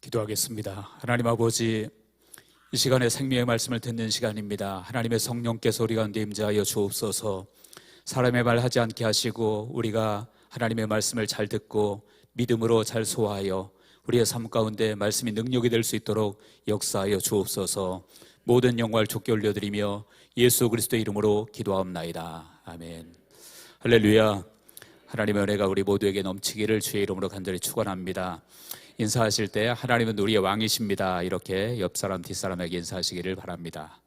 기도하겠습니다. 하나님 아버지, 이 시간에 생명의 말씀을 듣는 시간입니다. 하나님의 성령께서 우리 가운데 임재하여 주옵소서. 사람의 말 하지 않게 하시고 우리가 하나님의 말씀을 잘 듣고 믿음으로 잘 소화하여 우리의 삶 가운데 말씀이 능력이 될 수 있도록 역사하여 주옵소서. 모든 영광을 주께 올려드리며 예수 그리스도의 이름으로 기도하옵나이다. 아멘. 할렐루야. 하나님의 은혜가 우리 모두에게 넘치기를 주의 이름으로 간절히 축원합니다. 인사하실 때 하나님은 우리의 왕이십니다, 이렇게 옆사람 뒷사람에게 인사하시기를 바랍니다.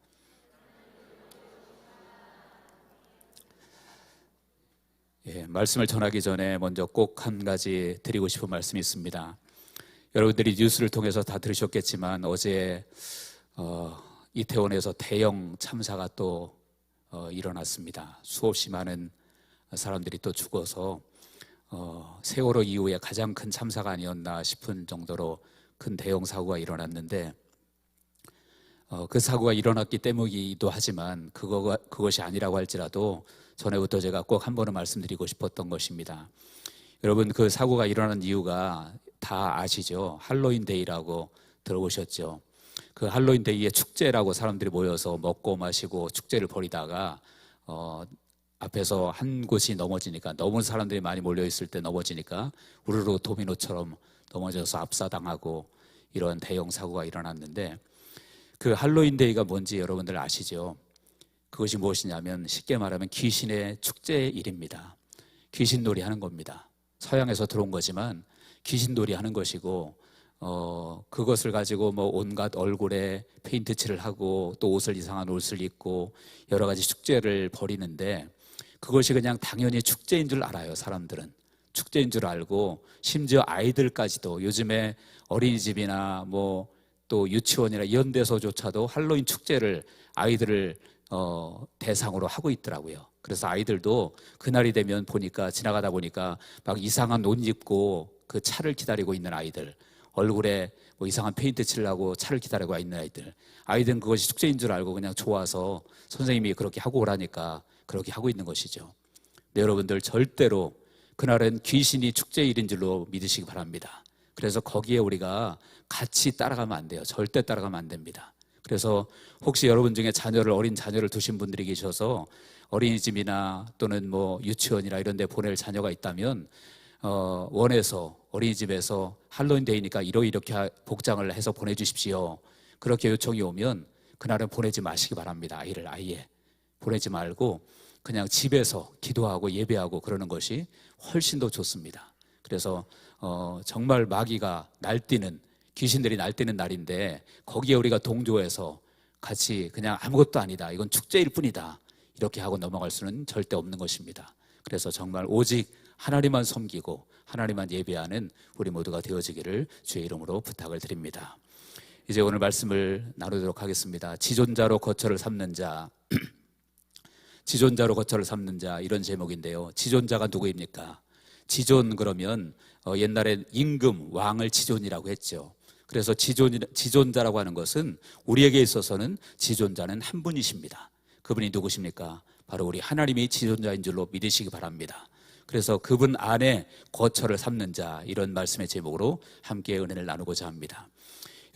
말씀을 전하기 전에 먼저 꼭 한 가지 드리고 싶은 말씀이 있습니다. 여러분들이 뉴스를 통해서 다 들으셨겠지만 어제 이태원에서 대형 참사가 또 일어났습니다. 수없이 많은 사람들이 또 죽어서 세월호 이후에 가장 큰 참사가 아니었나 싶은 정도로 큰 대형 사고가 일어났는데, 그 사고가 일어났기 때문이기도 하지만 그것이 아니라고 할지라도 전에부터 제가 꼭 한 번은 말씀드리고 싶었던 것입니다. 여러분, 그 사고가 일어난 이유가 다 아시죠? 할로윈데이라고 들어보셨죠? 그 할로윈데이에 축제라고 사람들이 모여서 먹고 마시고 축제를 벌이다가 앞에서 한 곳이 넘어지니까, 너무 사람들이 많이 몰려있을 때 넘어지니까 우르르 도미노처럼 넘어져서 압사당하고 이런 대형 사고가 일어났는데, 그 할로윈데이가 뭔지 여러분들 아시죠? 그것이 무엇이냐면 쉽게 말하면 귀신의 축제일입니다. 귀신놀이 하는 겁니다. 서양에서 들어온 거지만 귀신놀이 하는 것이고, 그것을 가지고 뭐 온갖 얼굴에 페인트 칠을 하고 또 이상한 옷을 입고 여러 가지 축제를 벌이는데, 그것이 그냥 당연히 축제인 줄 알아요. 사람들은 축제인 줄 알고, 심지어 아이들까지도 요즘에 어린이집이나 뭐 또 유치원이나 이런 데서조차도 할로윈 축제를 아이들을 대상으로 하고 있더라고요. 그래서 아이들도 그날이 되면 지나가다 보니까 막 이상한 옷 입고 그 차를 기다리고 있는 아이들, 얼굴에 뭐 이상한 페인트 칠하고 차를 기다리고 있는 아이들은 그것이 축제인 줄 알고 그냥 좋아서 선생님이 그렇게 하고 오라니까 그렇게 하고 있는 것이죠. 네, 여러분들 절대로 그날은 귀신이 축제일인 줄로 믿으시기 바랍니다. 그래서 거기에 우리가 같이 따라가면 안 돼요. 절대 따라가면 안 됩니다. 그래서 혹시 여러분 중에 어린 자녀를 두신 분들이 계셔서 어린이집이나 또는 뭐 유치원이나 이런 데 보낼 자녀가 있다면 원해서 어린이집에서 할로윈데이니까 이렇게 복장을 해서 보내주십시오, 그렇게 요청이 오면 그날은 보내지 마시기 바랍니다. 아이를 아예 보내지 말고 그냥 집에서 기도하고 예배하고 그러는 것이 훨씬 더 좋습니다. 그래서 정말 마귀가 날뛰는, 귀신들이 날뛰는 날인데 거기에 우리가 동조해서 같이 그냥 아무것도 아니다, 이건 축제일 뿐이다, 이렇게 하고 넘어갈 수는 절대 없는 것입니다. 그래서 정말 오직 하나님만 섬기고 하나님만 예배하는 우리 모두가 되어지기를 주의 이름으로 부탁을 드립니다. 이제 오늘 말씀을 나누도록 하겠습니다. 지존자로 거처를 삼는 자, 지존자로 거처를 삼는 자, 이런 제목인데요. 지존자가 누구입니까? 지존 그러면 옛날에 임금, 왕을 지존이라고 했죠. 그래서 지존자라고 하는 것은 우리에게 있어서는 지존자는 한 분이십니다. 그분이 누구십니까? 바로 우리 하나님이 지존자인 줄로 믿으시기 바랍니다. 그래서 그분 안에 거처를 삼는 자, 이런 말씀의 제목으로 함께 은혜를 나누고자 합니다.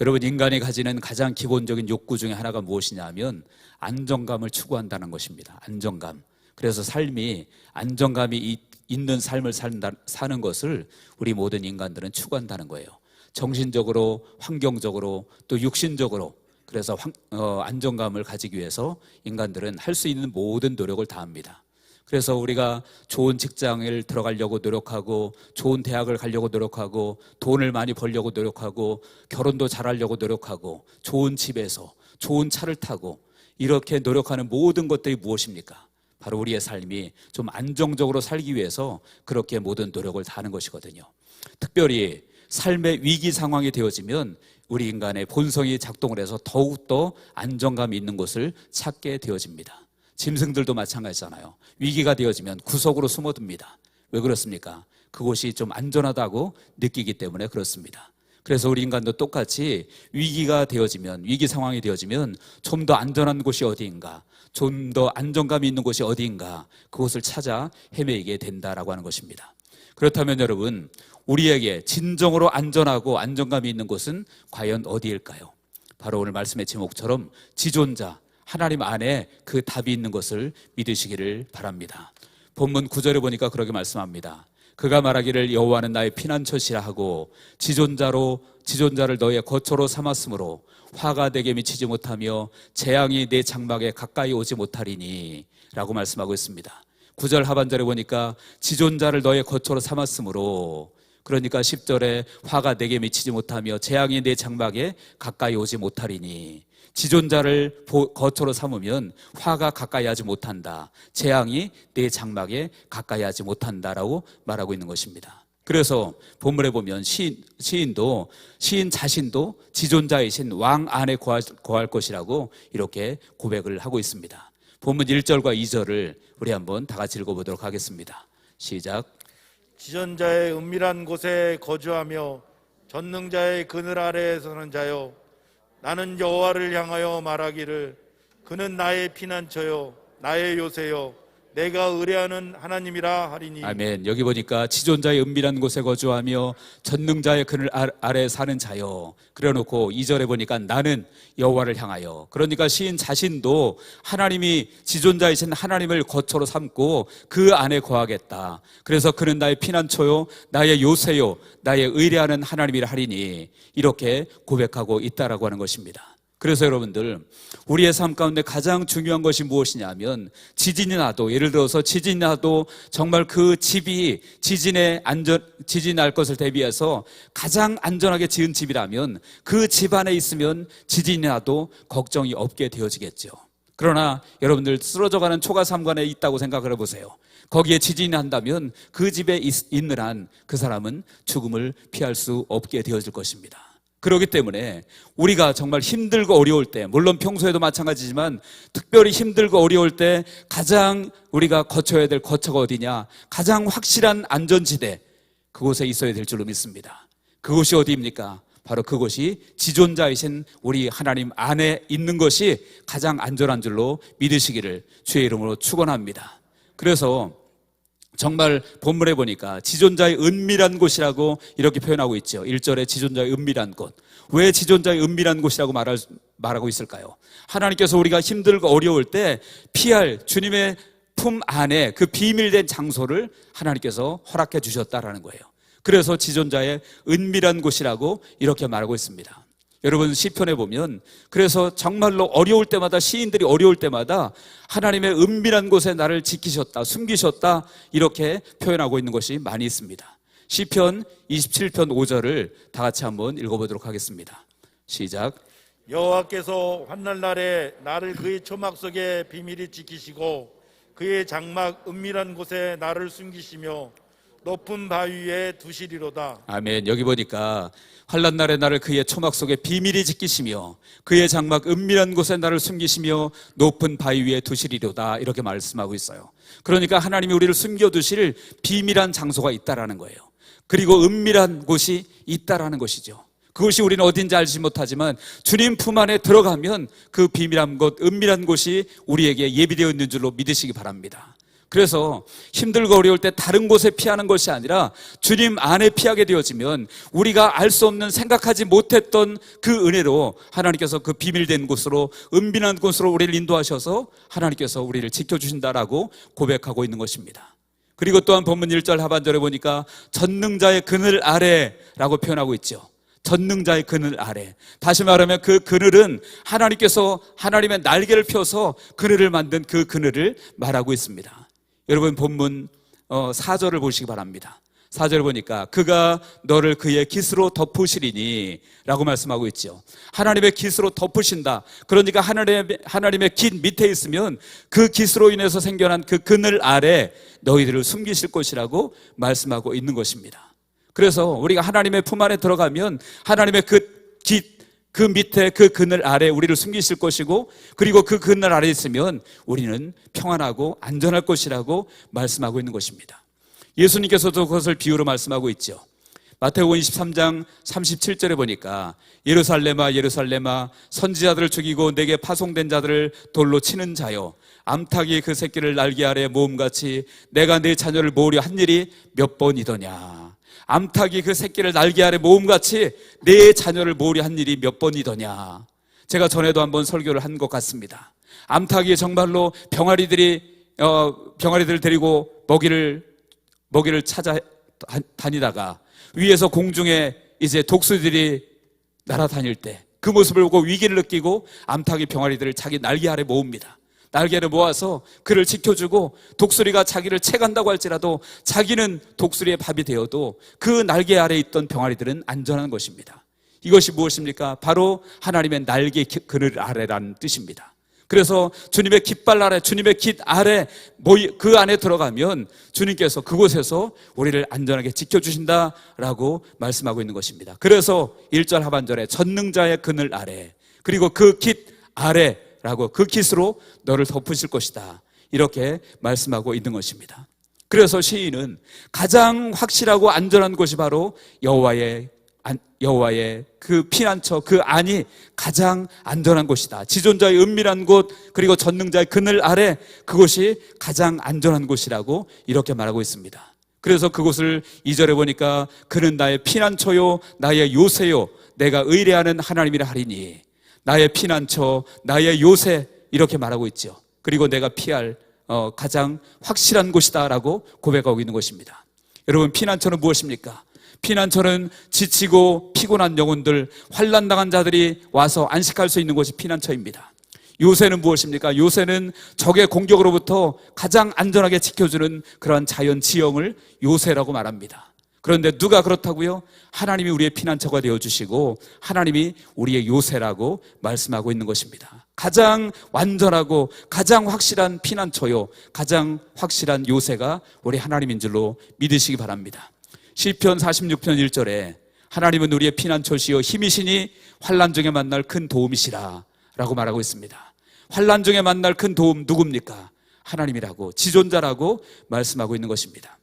여러분, 인간이 가지는 가장 기본적인 욕구 중에 하나가 무엇이냐면 안정감을 추구한다는 것입니다. 안정감. 그래서 삶이 안정감이 있는 삶을 사는 것을 우리 모든 인간들은 추구한다는 거예요. 정신적으로, 환경적으로, 또 육신적으로. 그래서 안정감을 가지기 위해서 인간들은 할 수 있는 모든 노력을 다합니다. 그래서 우리가 좋은 직장을 들어가려고 노력하고, 좋은 대학을 가려고 노력하고, 돈을 많이 벌려고 노력하고, 결혼도 잘하려고 노력하고, 좋은 집에서 좋은 차를 타고, 이렇게 노력하는 모든 것들이 무엇입니까? 바로 우리의 삶이 좀 안정적으로 살기 위해서 그렇게 모든 노력을 다하는 것이거든요. 특별히 삶의 위기 상황이 되어지면 우리 인간의 본성이 작동을 해서 더욱더 안정감이 있는 곳을 찾게 되어집니다. 짐승들도 마찬가지잖아요. 위기가 되어지면 구석으로 숨어듭니다. 왜 그렇습니까? 그곳이 좀 안전하다고 느끼기 때문에 그렇습니다. 그래서 우리 인간도 똑같이 위기 상황이 되어지면 좀 더 안전한 곳이 어디인가, 좀 더 안정감이 있는 곳이 어디인가, 그곳을 찾아 헤매게 된다라고 하는 것입니다. 그렇다면 여러분, 우리에게 진정으로 안전하고 안정감이 있는 곳은 과연 어디일까요? 바로 오늘 말씀의 제목처럼 지존자 하나님 안에 그 답이 있는 것을 믿으시기를 바랍니다. 본문 9절에 보니까 그렇게 말씀합니다. 그가 말하기를 여호와는 나의 피난처시라 하고 지존자를 너의 거처로 삼았으므로 화가 내게 미치지 못하며 재앙이 내 장막에 가까이 오지 못하리니 라고 말씀하고 있습니다. 9절 하반절에 보니까 지존자를 너의 거처로 삼았으므로, 그러니까 10절에 화가 내게 미치지 못하며 재앙이 내 장막에 가까이 오지 못하리니, 지존자를 거처로 삼으면 화가 가까이 하지 못한다, 재앙이 내 장막에 가까이 하지 못한다라고 말하고 있는 것입니다. 그래서 본문에 보면 시인 자신도 지존자이신 왕 안에 거할 것이라고 이렇게 고백을 하고 있습니다. 본문 1절과 2절을 우리 한번 다 같이 읽어보도록 하겠습니다. 시작. 지존자의 은밀한 곳에 거주하며 전능자의 그늘 아래에 서는 자여, 나는 여호와를 향하여 말하기를 그는 나의 피난처요 나의 요새요 내가 의뢰하는 하나님이라 하리니. 아멘. 여기 보니까 지존자의 은밀한 곳에 거주하며 전능자의 그늘 아래 사는 자여, 그래놓고 2절에 보니까 나는 여호와를 향하여, 그러니까 시인 자신도 하나님이 지존자이신 하나님을 거처로 삼고 그 안에 거하겠다. 그래서 그는 나의 피난처요 나의 요새요 나의 의뢰하는 하나님이라 하리니, 이렇게 고백하고 있다라고 하는 것입니다. 그래서 여러분들, 우리의 삶 가운데 가장 중요한 것이 무엇이냐면, 지진이 나도, 예를 들어서 지진이 나도 정말 그 집이 지진이 날 것을 대비해서 가장 안전하게 지은 집이라면 그 집 안에 있으면 지진이 나도 걱정이 없게 되어지겠죠. 그러나 여러분들, 쓰러져가는 초가삼간에 있다고 생각을 해보세요. 거기에 지진이 난다면 그 집에 있는 한 그 사람은 죽음을 피할 수 없게 되어질 것입니다. 그렇기 때문에 우리가 정말 힘들고 어려울 때, 물론 평소에도 마찬가지지만 특별히 힘들고 어려울 때 가장 우리가 거쳐야 될 거처가 어디냐? 가장 확실한 안전지대, 그곳에 있어야 될 줄로 믿습니다. 그곳이 어디입니까? 바로 그곳이 지존자이신 우리 하나님 안에 있는 것이 가장 안전한 줄로 믿으시기를 주의 이름으로 축원합니다. 그래서 정말 본문에 보니까 지존자의 은밀한 곳이라고 이렇게 표현하고 있죠. 1절에 지존자의 은밀한 곳. 왜 지존자의 은밀한 곳이라고 말하고 있을까요? 하나님께서 우리가 힘들고 어려울 때 피할 주님의 품 안에 그 비밀된 장소를 하나님께서 허락해 주셨다라는 거예요. 그래서 지존자의 은밀한 곳이라고 이렇게 말하고 있습니다. 여러분, 시편에 보면 그래서 정말로 어려울 때마다, 시인들이 어려울 때마다 하나님의 은밀한 곳에 나를 지키셨다, 숨기셨다, 이렇게 표현하고 있는 것이 많이 있습니다. 시편 27편 5절을 다 같이 한번 읽어보도록 하겠습니다. 시작. 여호와께서 환난 날에 나를 그의 초막 속에 비밀히 지키시고 그의 장막 은밀한 곳에 나를 숨기시며 높은 바위 위에 두시리로다. 아멘. 여기 보니까 환난 날에 나를 그의 초막 속에 비밀히 지키시며 그의 장막 은밀한 곳에 나를 숨기시며 높은 바위 위에 두시리로다, 이렇게 말씀하고 있어요. 그러니까 하나님이 우리를 숨겨두실 비밀한 장소가 있다라는 거예요. 그리고 은밀한 곳이 있다라는 것이죠. 그것이 우리는 어딘지 알지 못하지만 주님 품 안에 들어가면 그 비밀한 곳, 은밀한 곳이 우리에게 예비되어 있는 줄로 믿으시기 바랍니다. 그래서 힘들고 어려울 때 다른 곳에 피하는 것이 아니라 주님 안에 피하게 되어지면 우리가 알 수 없는, 생각하지 못했던 그 은혜로 하나님께서 그 비밀된 곳으로, 은밀한 곳으로 우리를 인도하셔서 하나님께서 우리를 지켜주신다라고 고백하고 있는 것입니다. 그리고 또한 본문 1절 하반절에 보니까 전능자의 그늘 아래라고 표현하고 있죠. 전능자의 그늘 아래. 다시 말하면 그 그늘은 하나님께서 하나님의 날개를 펴서 그늘을 만든 그 그늘을 말하고 있습니다. 여러분, 본문 4절을 보시기 바랍니다. 4절을 보니까 그가 너를 그의 깃으로 덮으시리니 라고 말씀하고 있죠. 하나님의 깃으로 덮으신다. 그러니까 하나님의 깃 밑에 있으면 그 깃으로 인해서 생겨난 그 그늘 아래 너희들을 숨기실 것이라고 말씀하고 있는 것입니다. 그래서 우리가 하나님의 품 안에 들어가면 하나님의 그 깃, 그 밑에 그 그늘 아래 우리를 숨기실 것이고, 그리고 그 그늘 아래 있으면 우리는 평안하고 안전할 것이라고 말씀하고 있는 것입니다. 예수님께서도 그것을 비유로 말씀하고 있죠. 마태복음 23장 37절에 보니까 예루살렘아 예루살렘아 선지자들을 죽이고 내게 파송된 자들을 돌로 치는 자여 암탉이 그 새끼를 날개 아래 모음같이 내가 내 자녀를 모으려 한 일이 몇 번이더냐. 암탉이 그 새끼를 날개 아래 모음같이 내 자녀를 모으려 한 일이 몇 번이더냐. 제가 전에도 한번 설교를 한 것 같습니다. 암탉이 정말로 병아리들을 데리고 먹이를 찾아 다니다가 위에서 공중에 이제 독수리들이 날아다닐 때 그 모습을 보고 위기를 느끼고 암탉이 병아리들을 자기 날개 아래 모읍니다. 날개를 모아서 그를 지켜주고 독수리가 자기를 채간다고 할지라도 자기는 독수리의 밥이 되어도 그 날개 아래 있던 병아리들은 안전한 것입니다. 이것이 무엇입니까? 바로 하나님의 날개 그늘 아래라는 뜻입니다. 그래서 주님의 깃발 아래, 주님의 깃 아래 그 안에 들어가면 주님께서 그곳에서 우리를 안전하게 지켜주신다라고 말씀하고 있는 것입니다. 그래서 1절 하반절에 전능자의 그늘 아래, 그리고 그 깃 아래라고 그 깃으로 너를 덮으실 것이다, 이렇게 말씀하고 있는 것입니다. 그래서 시인은 가장 확실하고 안전한 곳이 바로 여호와의 그 피난처, 그 안이 가장 안전한 곳이다. 지존자의 은밀한 곳, 그리고 전능자의 그늘 아래, 그곳이 가장 안전한 곳이라고 이렇게 말하고 있습니다. 그래서 그곳을 2절에 보니까 그는 나의 피난처요 나의 요새요 내가 의뢰하는 하나님이라 하리니, 나의 피난처, 나의 요새, 이렇게 말하고 있죠. 그리고 내가 피할 가장 확실한 곳이다라고 고백하고 있는 것입니다. 여러분, 피난처는 무엇입니까? 피난처는 지치고 피곤한 영혼들, 환난당한 자들이 와서 안식할 수 있는 곳이 피난처입니다. 요새는 무엇입니까? 요새는 적의 공격으로부터 가장 안전하게 지켜주는 그러한 자연 지형을 요새라고 말합니다. 그런데 누가 그렇다고요? 하나님이 우리의 피난처가 되어주시고 하나님이 우리의 요새라고 말씀하고 있는 것입니다. 가장 완전하고 가장 확실한 피난처요, 가장 확실한 요새가 우리 하나님인 줄로 믿으시기 바랍니다. 시편 46편 1절에 하나님은 우리의 피난처시요 힘이시니 환난 중에 만날 큰 도움이시라 라고 말하고 있습니다. 환난 중에 만날 큰 도움 누굽니까? 하나님이라고, 지존자라고 말씀하고 있는 것입니다.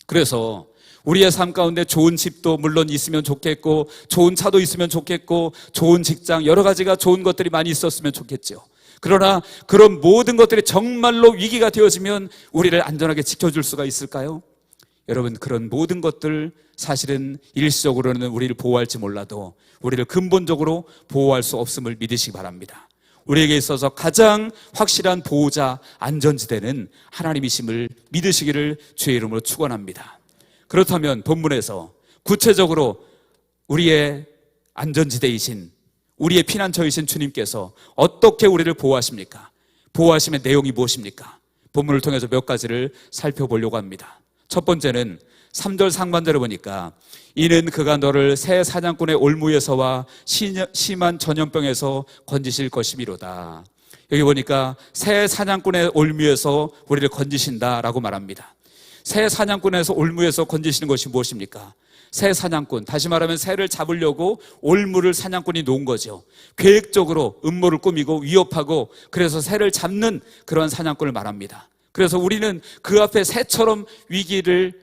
그래서 우리의 삶 가운데 좋은 집도 물론 있으면 좋겠고, 좋은 차도 있으면 좋겠고, 좋은 직장, 여러 가지가 좋은 것들이 많이 있었으면 좋겠죠. 그러나 그런 모든 것들이 정말로 위기가 되어지면 우리를 안전하게 지켜줄 수가 있을까요? 여러분, 그런 모든 것들 사실은 일시적으로는 우리를 보호할지 몰라도 우리를 근본적으로 보호할 수 없음을 믿으시기 바랍니다. 우리에게 있어서 가장 확실한 보호자, 안전지대는 하나님이심을 믿으시기를 주의 이름으로 축원합니다. 그렇다면 본문에서 구체적으로 우리의 안전지대이신, 우리의 피난처이신 주님께서 어떻게 우리를 보호하십니까? 보호하심의 내용이 무엇입니까? 본문을 통해서 몇 가지를 살펴보려고 합니다. 첫 번째는 3절 상반절을 보니까 이는 그가 너를 새 사냥꾼의 올무에서와 심한 전염병에서 건지실 것이미로다. 여기 보니까 새 사냥꾼의 올무에서 우리를 건지신다라고 말합니다. 새 사냥꾼에서 올무에서 건지시는 것이 무엇입니까? 새 사냥꾼, 다시 말하면 새를 잡으려고 올무를 사냥꾼이 놓은 거죠. 계획적으로 음모를 꾸미고 위협하고, 그래서 새를 잡는 그런 사냥꾼을 말합니다. 그래서 우리는 그 앞에 새처럼 위기를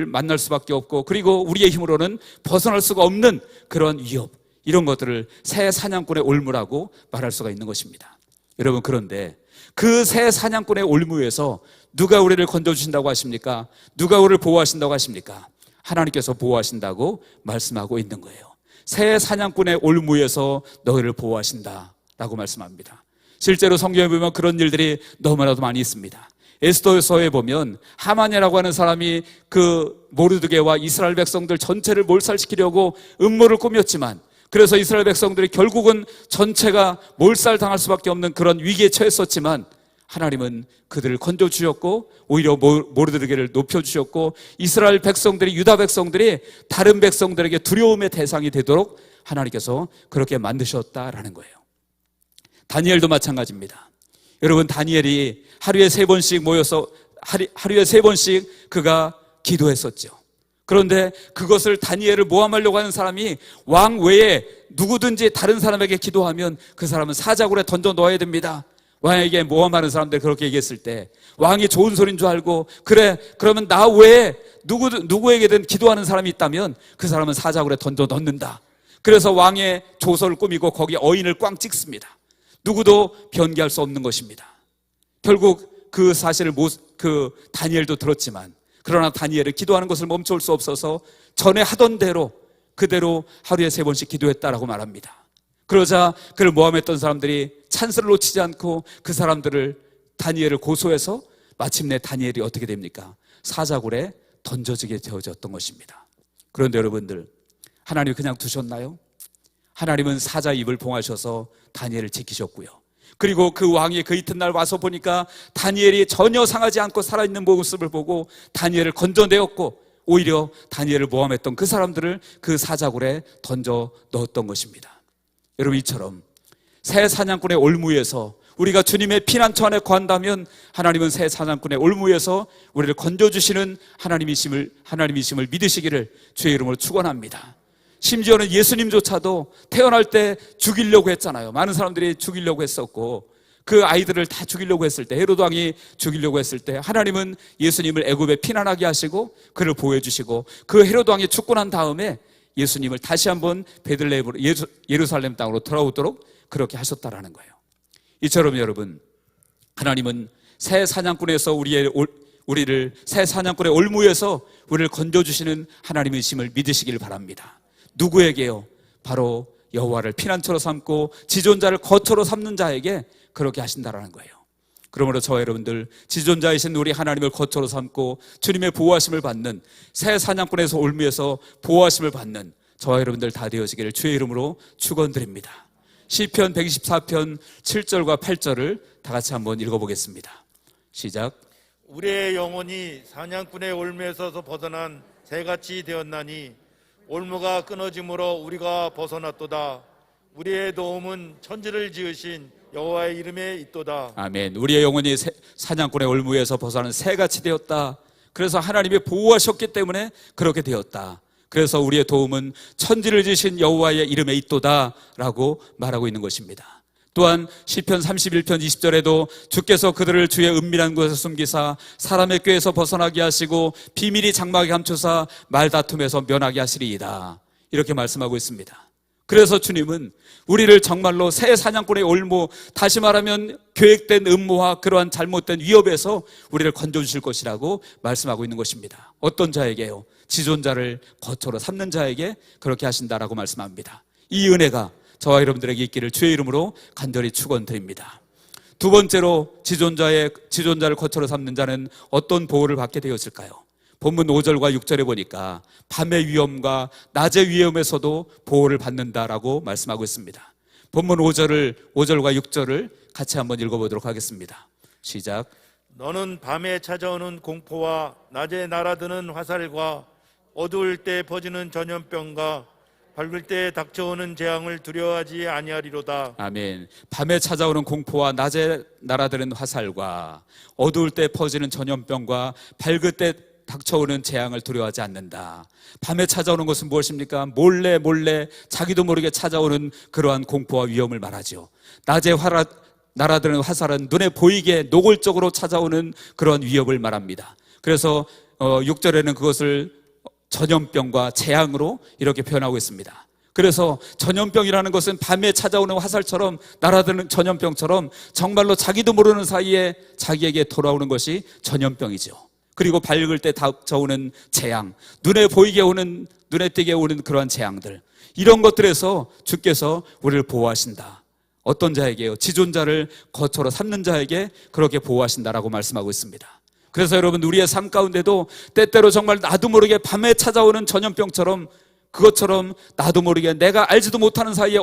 만날 수밖에 없고, 그리고 우리의 힘으로는 벗어날 수가 없는 그런 위협, 이런 것들을 새 사냥꾼의 올무라고 말할 수가 있는 것입니다. 여러분, 그런데 그 새 사냥꾼의 올무에서 누가 우리를 건져주신다고 하십니까? 누가 우리를 보호하신다고 하십니까? 하나님께서 보호하신다고 말씀하고 있는 거예요. 새 사냥꾼의 올무에서 너희를 보호하신다라고 말씀합니다. 실제로 성경에 보면 그런 일들이 너무나도 많이 있습니다. 에스더서에 보면 하만이라고 하는 사람이 그 모르드게와 이스라엘 백성들 전체를 몰살시키려고 음모를 꾸몄지만, 그래서 이스라엘 백성들이 결국은 전체가 몰살당할 수밖에 없는 그런 위기에 처했었지만 하나님은 그들을 건져주셨고 오히려 모르드게를 높여주셨고, 이스라엘 백성들이, 유다 백성들이 다른 백성들에게 두려움의 대상이 되도록 하나님께서 그렇게 만드셨다라는 거예요. 다니엘도 마찬가지입니다. 여러분, 다니엘이 하루에 3번씩 모여서 하루에 3번씩 그가 기도했었죠. 그런데 그것을 다니엘을 모함하려고 하는 사람이 왕 외에 누구든지 다른 사람에게 기도하면 그 사람은 사자굴에 던져 놓아야 됩니다. 왕에게 모함하는 사람들이 그렇게 얘기했을 때 왕이 좋은 소리인 줄 알고, 그래 그러면 나 외에 누구에게든 기도하는 사람이 있다면 그 사람은 사자굴에 던져 넣는다. 그래서 왕의 조서를 꾸미고 거기에 어인을 꽝 찍습니다. 누구도 변개할 수 없는 것입니다. 결국 그 사실을 다니엘도 들었지만, 그러나 다니엘은 기도하는 것을 멈출 수 없어서 전에 하던 대로 그대로 하루에 3번씩 기도했다라고 말합니다. 그러자 그를 모함했던 사람들이 찬스를 놓치지 않고 그 사람들을, 다니엘을 고소해서 마침내 다니엘이 어떻게 됩니까? 사자굴에 던져지게 되어졌던 것입니다. 그런데 여러분들, 하나님이 그냥 두셨나요? 하나님은 사자 입을 봉하셔서 다니엘을 지키셨고요. 그리고 그 왕이 그 이튿날 와서 보니까 다니엘이 전혀 상하지 않고 살아있는 모습을 보고 다니엘을 건져내었고, 오히려 다니엘을 모함했던 그 사람들을 그 사자굴에 던져 넣었던 것입니다. 여러분, 이처럼 새 사냥꾼의 올무에서 우리가 주님의 피난처 안에 거한다면 하나님은 새 사냥꾼의 올무에서 우리를 건져주시는 하나님이심을 믿으시기를 주의 이름으로 축원합니다. 심지어는 예수님조차도 태어날 때 죽이려고 했잖아요. 많은 사람들이 죽이려고 했었고, 그 아이들을 다 죽이려고 했을 때, 헤로드 왕이 죽이려고 했을 때 하나님은 예수님을 애굽에 피난하게 하시고 그를 보호해 주시고, 그 헤로드 왕이 죽고 난 다음에 예수님을 다시 한번 베들레헴으로, 예루살렘 땅으로 돌아오도록 그렇게 하셨다라는 거예요. 이처럼 여러분, 하나님은 새 사냥꾼에서 우리를 새 사냥꾼의 올무에서 우리를 건져주시는 하나님이심을 믿으시길 바랍니다. 누구에게요? 바로 여호와를 피난처로 삼고 지존자를 거처로 삼는 자에게 그렇게 하신다라는 거예요. 그러므로 저와 여러분들, 지존자이신 우리 하나님을 거처로 삼고 주님의 보호하심을 받는, 새 사냥꾼에서 올무에서 보호하심을 받는 저와 여러분들 다 되어지기를 주의 이름으로 축원드립니다. 시편 124편 7절과 8절을 다 같이 한번 읽어보겠습니다. 시작. 우리의 영혼이 사냥꾼의 올무에서 벗어난 새같이 되었나니 올무가 끊어짐으로 우리가 벗어났도다. 우리의 도움은 천지를 지으신 여호와의 이름에 있도다. 아멘. 우리의 영혼이 사냥꾼의 올무에서 벗어난 새같이 되었다. 그래서 하나님이 보호하셨기 때문에 그렇게 되었다. 그래서 우리의 도움은 천지를 지으신 여호와의 이름에 있도다 라고 말하고 있는 것입니다. 또한 시편 31편 20절에도 주께서 그들을 주의 은밀한 곳에서 숨기사 사람의 꾀에서 벗어나게 하시고 비밀이 장막에 감추사 말다툼에서 면하게 하시리이다, 이렇게 말씀하고 있습니다. 그래서 주님은 우리를 정말로 새 사냥꾼의 올무, 다시 말하면 계획된 음모와 그러한 잘못된 위협에서 우리를 건져주실 것이라고 말씀하고 있는 것입니다. 어떤 자에게요? 지존자를 거처로 삼는 자에게 그렇게 하신다라고 말씀합니다. 이 은혜가 저와 여러분들에게 있기를 주의 이름으로 간절히 축원드립니다. 두 번째로 지존자를 거처로 삼는 자는 어떤 보호를 받게 되었을까요? 본문 5절과 6절에 보니까 밤의 위험과 낮의 위험에서도 보호를 받는다라고 말씀하고 있습니다. 본문 5절과 6절을 같이 한번 읽어보도록 하겠습니다. 시작. 너는 밤에 찾아오는 공포와 낮에 날아드는 화살과 어두울 때 퍼지는 전염병과 밝을 때 닥쳐오는 재앙을 두려워하지 아니하리로다. 아멘. 밤에 찾아오는 공포와 낮에 날아드는 화살과 어두울 때 퍼지는 전염병과 밝을 때 닥쳐오는 재앙을 두려워하지 않는다. 밤에 찾아오는 것은 무엇입니까? 몰래 자기도 모르게 찾아오는 그러한 공포와 위험을 말하죠. 낮에 날아드는 화살은 눈에 보이게 노골적으로 찾아오는 그런 위협을 말합니다. 그래서 6절에는 그것을 전염병과 재앙으로 이렇게 표현하고 있습니다. 그래서 전염병이라는 것은 밤에 찾아오는 화살처럼, 날아드는 전염병처럼 정말로 자기도 모르는 사이에 자기에게 돌아오는 것이 전염병이죠. 그리고 밝을 때 닥쳐오는 재앙, 눈에 띄게 오는 그러한 재앙들, 이런 것들에서 주께서 우리를 보호하신다. 어떤 자에게요? 지존자를 거처로 삼는 자에게 그렇게 보호하신다라고 말씀하고 있습니다. 그래서 여러분, 우리의 삶 가운데도 때때로 정말 나도 모르게 밤에 찾아오는 전염병처럼, 그것처럼 나도 모르게 내가 알지도 못하는 사이에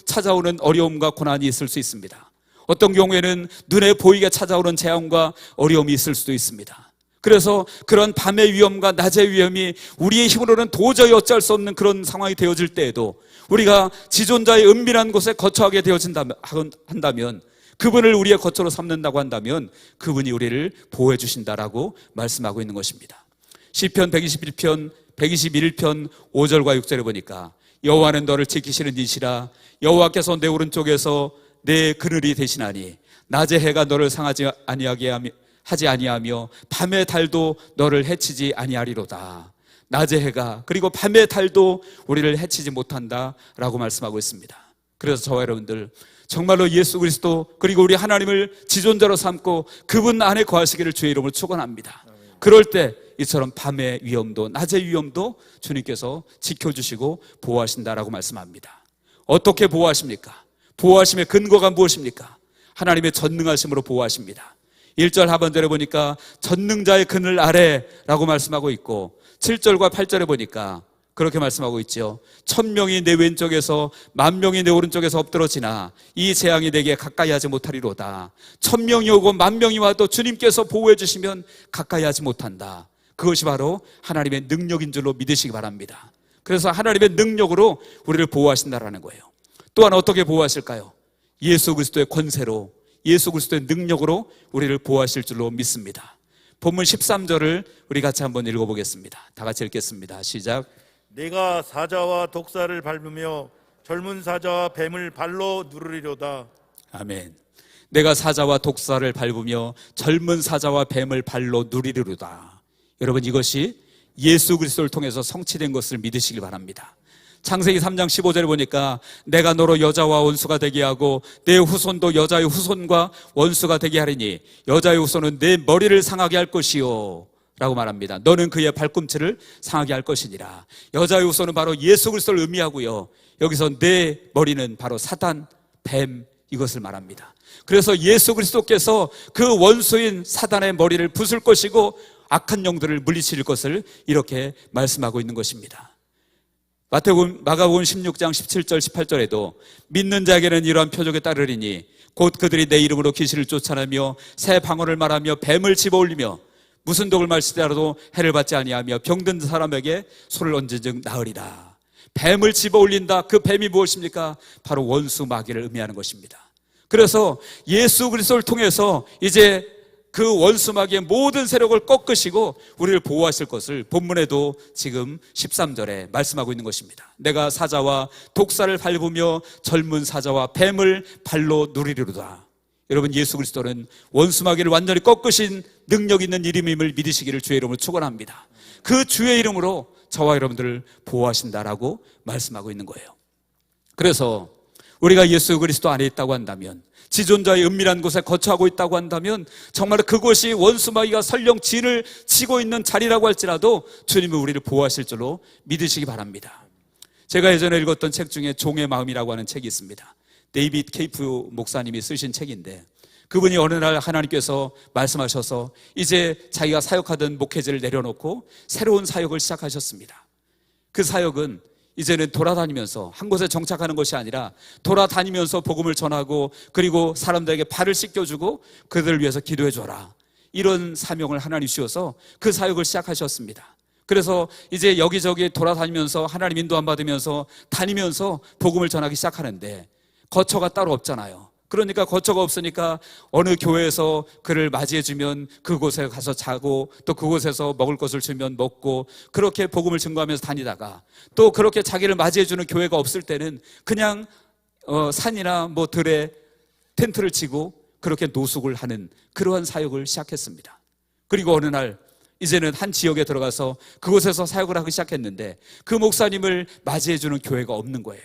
찾아오는 어려움과 고난이 있을 수 있습니다. 어떤 경우에는 눈에 보이게 찾아오는 재앙과 어려움이 있을 수도 있습니다. 그래서 그런 밤의 위험과 낮의 위험이 우리의 힘으로는 도저히 어찌할 수 없는 그런 상황이 되어질 때에도 우리가 지존자의 은밀한 곳에 거처하게 한다면, 그분을 우리의 거처로 삼는다고 한다면 그분이 우리를 보호해 주신다라고 말씀하고 있는 것입니다. 시편 121편 5절과 6절에 보니까 여호와는 너를 지키시는 이시라, 여호와께서 내 오른쪽에서 내 그늘이 되시나니 낮의 해가 너를 상하지 하지 아니하며 밤의 달도 너를 해치지 아니하리로다. 낮의 해가 그리고 밤의 달도 우리를 해치지 못한다라고 말씀하고 있습니다. 그래서 저와 여러분들 정말로 예수 그리스도 그리고 우리 하나님을 지존자로 삼고 그분 안에 거하시기를 주의 이름으로 축원합니다. 그럴 때 이처럼 밤의 위험도 낮의 위험도 주님께서 지켜주시고 보호하신다라고 말씀합니다. 어떻게 보호하십니까? 보호하심의 근거가 무엇입니까? 하나님의 전능하심으로 보호하십니다. 1절 하반절에 보니까 전능자의 그늘 아래라고 말씀하고 있고 7절과 8절에 보니까 그렇게 말씀하고 있죠. 1000명이 내 왼쪽에서 10,000명이 내 오른쪽에서 엎드러지나 이 재앙이 내게 가까이 하지 못하리로다. 1000명이 오고 10,000명이 와도 주님께서 보호해 주시면 가까이 하지 못한다. 그것이 바로 하나님의 능력인 줄로 믿으시기 바랍니다. 그래서 하나님의 능력으로 우리를 보호하신다라는 거예요. 또한 어떻게 보호하실까요? 예수 그리스도의 권세로, 예수 그리스도의 능력으로 우리를 보호하실 줄로 믿습니다. 본문 13절을 우리 같이 한번 읽어보겠습니다. 다 같이 읽겠습니다. 시작. 내가 사자와 독사를 밟으며 젊은 사자와 뱀을 발로 누르리로다. 아멘. 내가 사자와 독사를 밟으며 젊은 사자와 뱀을 발로 누리리로다. 여러분, 이것이 예수 그리스도를 통해서 성취된 것을 믿으시길 바랍니다. 창세기 3장 15절에 보니까 내가 너로 여자와 원수가 되게 하고 내 후손도 여자의 후손과 원수가 되게 하리니 여자의 후손은 내 머리를 상하게 할 것이요 라고 말합니다. 너는 그의 발꿈치를 상하게 할 것이니라. 여자의 후손은 바로 예수 그리스도를 의미하고요, 여기서 내 머리는 바로 사단, 뱀, 이것을 말합니다. 그래서 예수 그리스도께서 그 원수인 사단의 머리를 부술 것이고 악한 영들을 물리칠 것을 이렇게 말씀하고 있는 것입니다. 마가복음 16장 17절 18절에도 믿는 자에게는 이러한 표적에 따르리니 곧 그들이 내 이름으로 귀신을 쫓아내며 새 방언을 말하며 뱀을 집어올리며 무슨 독을 마시더라도 해를 받지 아니하며 병든 사람에게 손을 얹은즉 나으리라. 뱀을 집어올린다. 그 뱀이 무엇입니까? 바로 원수 마귀를 의미하는 것입니다. 그래서 예수 그리스도를 통해서 이제 그 원수 마귀의 모든 세력을 꺾으시고 우리를 보호하실 것을 본문에도 지금 13절에 말씀하고 있는 것입니다. 내가 사자와 독사를 밟으며 젊은 사자와 뱀을 발로 누리리로다. 여러분, 예수 그리스도는 원수 마귀를 완전히 꺾으신 능력 있는 이름임을 믿으시기를 주의 이름으로 축원합니다. 그 주의 이름으로 저와 여러분들을 보호하신다라고 말씀하고 있는 거예요. 그래서 우리가 예수 그리스도 안에 있다고 한다면, 지존자의 은밀한 곳에 거처하고 있다고 한다면 정말 그곳이 원수 마귀가 설령 진을 치고 있는 자리라고 할지라도 주님은 우리를 보호하실 줄로 믿으시기 바랍니다. 제가 예전에 읽었던 책 중에 종의 마음이라고 하는 책이 있습니다. 데이빗 케이프 목사님이 쓰신 책인데, 그분이 어느 날 하나님께서 말씀하셔서 이제 자기가 사역하던 목회지를 내려놓고 새로운 사역을 시작하셨습니다. 그 사역은 이제는 돌아다니면서 한 곳에 정착하는 것이 아니라 돌아다니면서 복음을 전하고 그리고 사람들에게 발을 씻겨주고 그들을 위해서 기도해줘라, 이런 사명을 하나님 주셔서 그 사역을 시작하셨습니다. 그래서 이제 여기저기 돌아다니면서 하나님 인도함 받으면서 다니면서 복음을 전하기 시작하는데 거처가 따로 없잖아요. 그러니까 거처가 없으니까 어느 교회에서 그를 맞이해주면 그곳에 가서 자고 또 그곳에서 먹을 것을 주면 먹고 그렇게 복음을 증거하면서 다니다가 또 그렇게 자기를 맞이해주는 교회가 없을 때는 그냥 산이나 뭐 들에 텐트를 치고 그렇게 노숙을 하는 그러한 사역을 시작했습니다. 그리고 어느 날 이제는 한 지역에 들어가서 그곳에서 사역을 하기 시작했는데 그 목사님을 맞이해주는 교회가 없는 거예요.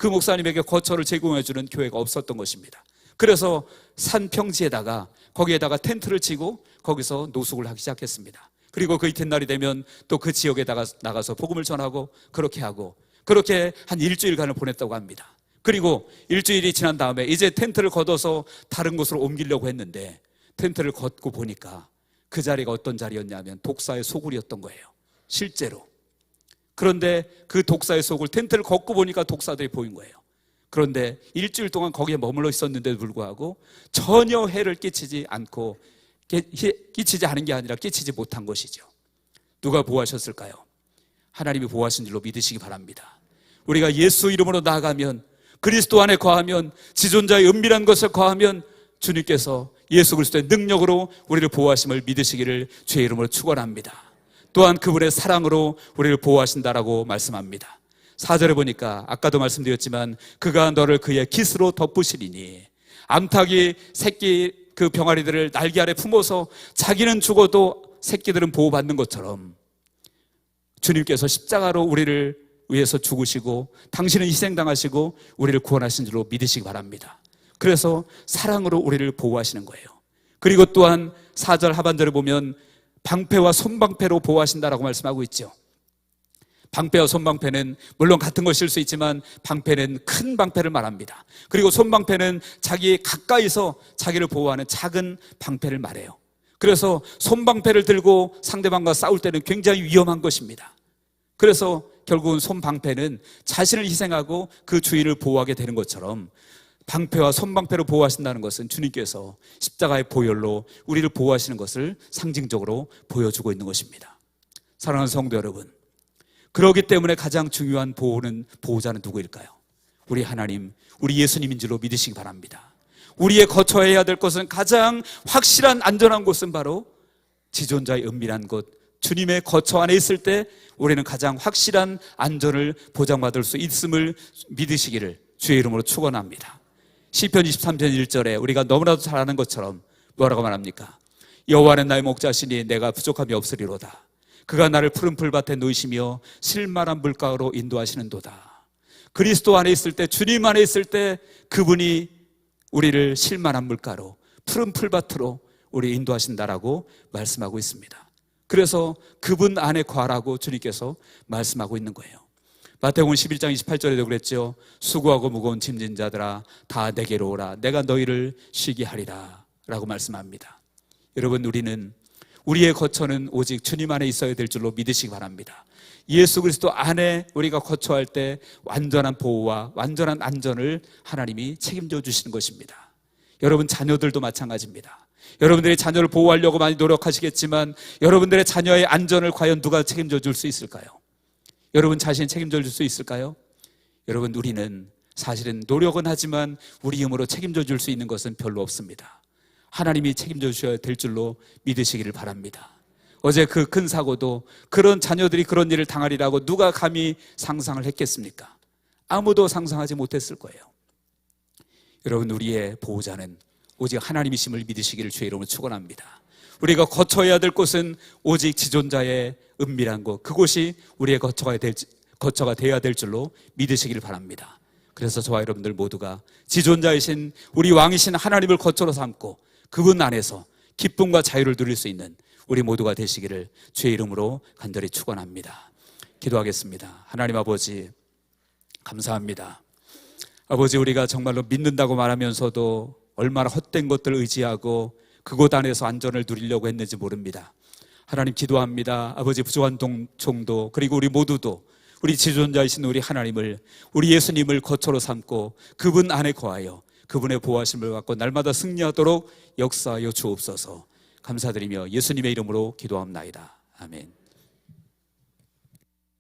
그 목사님에게 거처를 제공해주는 교회가 없었던 것입니다. 그래서 산 평지에다가 거기에다가 텐트를 치고 거기서 노숙을 하기 시작했습니다. 그리고 그 이튿날이 되면 또 그 지역에다가 나가서 복음을 전하고 그렇게 하고 그렇게 한 일주일간을 보냈다고 합니다. 그리고 일주일이 지난 다음에 이제 텐트를 걷어서 다른 곳으로 옮기려고 했는데 텐트를 걷고 보니까 그 자리가 어떤 자리였냐면 독사의 소굴이었던 거예요. 실제로. 그런데 그 독사의 속을 텐트를 걷고 보니까 독사들이 보인 거예요. 그런데 일주일 동안 거기에 머물러 있었는데도 불구하고 전혀 해를 끼치지 않고, 끼치지 않은 게 아니라 끼치지 못한 것이죠. 누가 보호하셨을까요? 하나님이 보호하신 줄로 믿으시기 바랍니다. 우리가 예수 이름으로 나아가면, 그리스도 안에 거하면, 지존자의 은밀한 것에 거하면 주님께서 예수 그리스도의 능력으로 우리를 보호하심을 믿으시기를 주의 이름으로 축원합니다. 또한 그분의 사랑으로 우리를 보호하신다라고 말씀합니다. 4절에 보니까 아까도 말씀드렸지만 그가 너를 그의 깃으로 덮으시리니, 암탉이 새끼 그 병아리들을 날개 아래 품어서 자기는 죽어도 새끼들은 보호받는 것처럼 주님께서 십자가로 우리를 위해서 죽으시고 당신은 희생당하시고 우리를 구원하신 줄로 믿으시기 바랍니다. 그래서 사랑으로 우리를 보호하시는 거예요. 그리고 또한 4절 하반절에 보면 방패와 손방패로 보호하신다라고 말씀하고 있죠. 방패와 손방패는 물론 같은 것일 수 있지만 방패는 큰 방패를 말합니다. 그리고 손방패는 자기 가까이서 자기를 보호하는 작은 방패를 말해요. 그래서 손방패를 들고 상대방과 싸울 때는 굉장히 위험한 것입니다. 그래서 결국은 손방패는 자신을 희생하고 그 주위를 보호하게 되는 것처럼 방패와 손방패로 보호하신다는 것은 주님께서 십자가의 보혈로 우리를 보호하시는 것을 상징적으로 보여주고 있는 것입니다. 사랑하는 성도 여러분, 그렇기 때문에 가장 중요한 보호자는 누구일까요? 우리 하나님, 우리 예수님인 줄로 믿으시기 바랍니다. 우리의 거쳐야 될 것은 가장 확실한 안전한 곳은 바로 지존자의 은밀한 곳, 주님의 거처 안에 있을 때 우리는 가장 확실한 안전을 보장받을 수 있음을 믿으시기를 주의 이름으로 축원합니다. 시편 23편 1절에 우리가 너무나도 잘 아는 것처럼 뭐라고 말합니까? 여호와는 나의 목자시니 내가 부족함이 없으리로다. 그가 나를 푸른 풀밭에 놓이시며 실만한 물가로 인도하시는도다. 그리스도 안에 있을 때, 주님 안에 있을 때 그분이 우리를 실만한 물가로, 푸른 풀밭으로 우리 인도하신다라고 말씀하고 있습니다. 그래서 그분 안에 거하라고 주님께서 말씀하고 있는 거예요. 마태복음 11장 28절에도 그랬죠. 수고하고 무거운 짐진 자들아 다 내게로 오라. 내가 너희를 쉬게 하리라 라고 말씀합니다. 여러분, 우리의 거처는 오직 주님 안에 있어야 될 줄로 믿으시기 바랍니다. 예수 그리스도 안에 우리가 거처할 때 완전한 보호와 완전한 안전을 하나님이 책임져 주시는 것입니다. 여러분 자녀들도 마찬가지입니다. 여러분들의 자녀를 보호하려고 많이 노력하시겠지만 여러분들의 자녀의 안전을 과연 누가 책임져 줄 수 있을까요? 여러분 자신이 책임져 줄 수 있을까요? 여러분, 우리는 사실은 노력은 하지만 우리 힘으로 책임져 줄 수 있는 것은 별로 없습니다. 하나님이 책임져 주셔야 될 줄로 믿으시기를 바랍니다. 어제 그 큰 사고도 그런 자녀들이 그런 일을 당하리라고 누가 감히 상상을 했겠습니까? 아무도 상상하지 못했을 거예요. 여러분, 우리의 보호자는 오직 하나님이심을 믿으시기를 주의 이름으로 축원합니다. 우리가 거쳐야 될 곳은 오직 지존자의 은밀한 곳, 그곳이 우리의 거처가 되어야 될 줄로 믿으시기를 바랍니다. 그래서 저와 여러분들 모두가 지존자이신 우리 왕이신 하나님을 거처로 삼고 그분 안에서 기쁨과 자유를 누릴 수 있는 우리 모두가 되시기를 주의 이름으로 간절히 축원합니다. 기도하겠습니다. 하나님 아버지, 감사합니다. 아버지, 우리가 정말로 믿는다고 말하면서도 얼마나 헛된 것들을 의지하고 그곳 안에서 안전을 누리려고 했는지 모릅니다. 하나님 기도합니다. 아버지, 부족한 종도 그리고 우리 모두도 우리 지존자이신 우리 하나님을, 우리 예수님을 거처로 삼고 그분 안에 거하여 그분의 보호하심을 받고 날마다 승리하도록 역사하여 주옵소서. 감사드리며 예수님의 이름으로 기도합나이다. 아멘.